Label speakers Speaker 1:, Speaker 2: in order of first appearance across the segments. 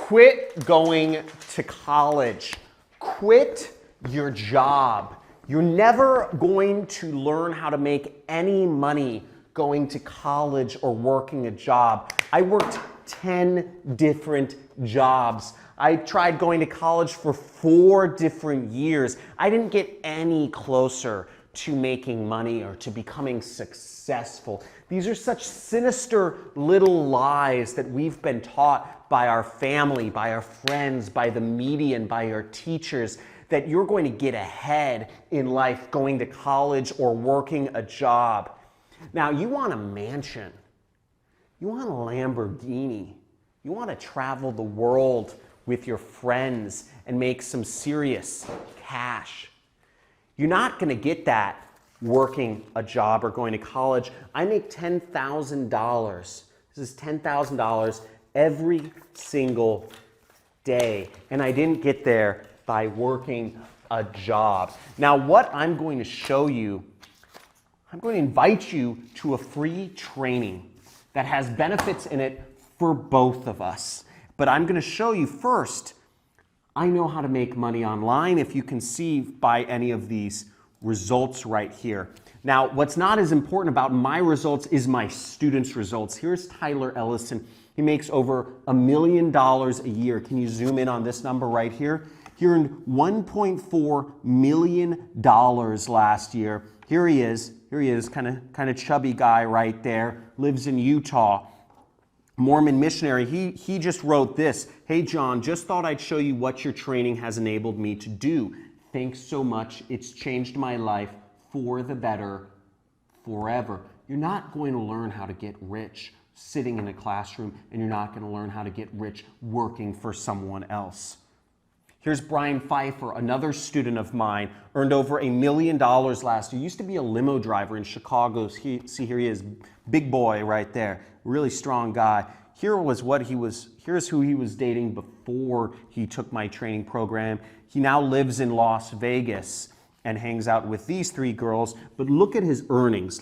Speaker 1: Quit going to college. Quit your job. You're never going to learn how to make any money going to college or working a job. I worked 10 different jobs. I tried going to college for 4 different years. I didn't get any closer to making money or to becoming successful. These are such sinister little lies that we've been taught by our family, by our friends, by the media, and by our teachers, that you're going to get ahead in life going to college or working a job. Now, you want a mansion. You want a Lamborghini. You want to travel the world with your friends and make some serious cash. You're not going to get that working a job or going to college. I make $10,000. This is $10,000 every single day. And I didn't get there by working a job. Now, what I'm going to show you, I'm going to invite you to a free training that has benefits in it for both of us. But I'm going to show you first, I know how to make money online, if you can see by any of these results right here. Now, what's not as important about my results is my students' results. Here's Tyler Ellison. He makes over $1 million a year. Can you zoom in on this number right here? He earned $1.4 million last year. Here he is, kind of chubby guy right there, lives in Utah. Mormon missionary, he just wrote this. Hey John, just thought I'd show you what your training has enabled me to do. Thanks so much. It's changed my life for the better forever. You're not going to learn how to get rich sitting in a classroom, and you're not going to learn how to get rich working for someone else. Here's Brian Pfeiffer, another student of mine, earned over $1 million last year. Used to be a limo driver in Chicago. See, here he is, big boy right there, really strong guy. Here's who he was dating before he took my training program. He now lives in Las Vegas and hangs out with these 3 girls. But look at his earnings.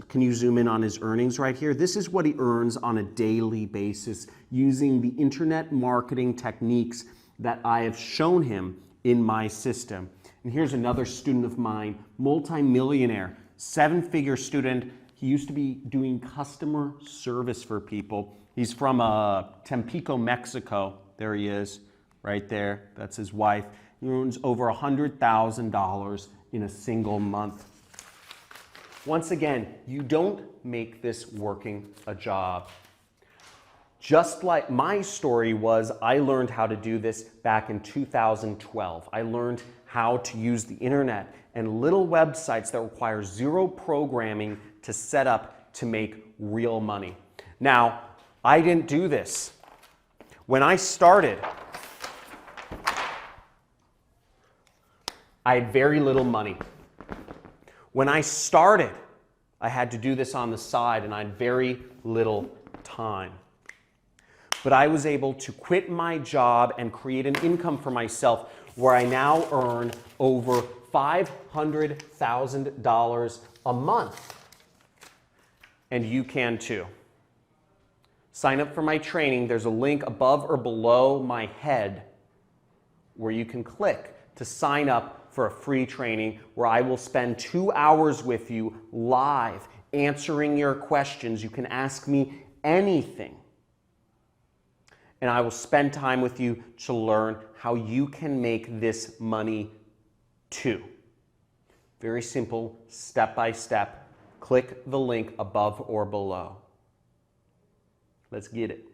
Speaker 1: Can you zoom in on his earnings right here? This is what he earns on a daily basis using the internet marketing techniques that I have shown him in my system. And here's another student of mine, multi-millionaire, 7-figure student. He used to be doing customer service for people. He's from Tampico, Mexico. There he is, right there. That's his wife. He earns over $100,000 in a single month. Once again, you don't make this working a job. Just like my story was, I learned how to do this back in 2012. I learned how to use the internet and little websites that require 0 programming to set up to make real money. Now, I didn't do this. When I started, I had very little money. When I started, I had to do this on the side and I had very little time. But I was able to quit my job and create an income for myself where I now earn over $500,000 a month. And you can too. Sign up for my training. There's a link above or below my head where you can click to sign up for a free training where I will spend 2 hours with you live answering your questions. You can ask me anything. And I will spend time with you to learn how you can make this money too. Very simple, step by step. Click the link above or below. Let's get it.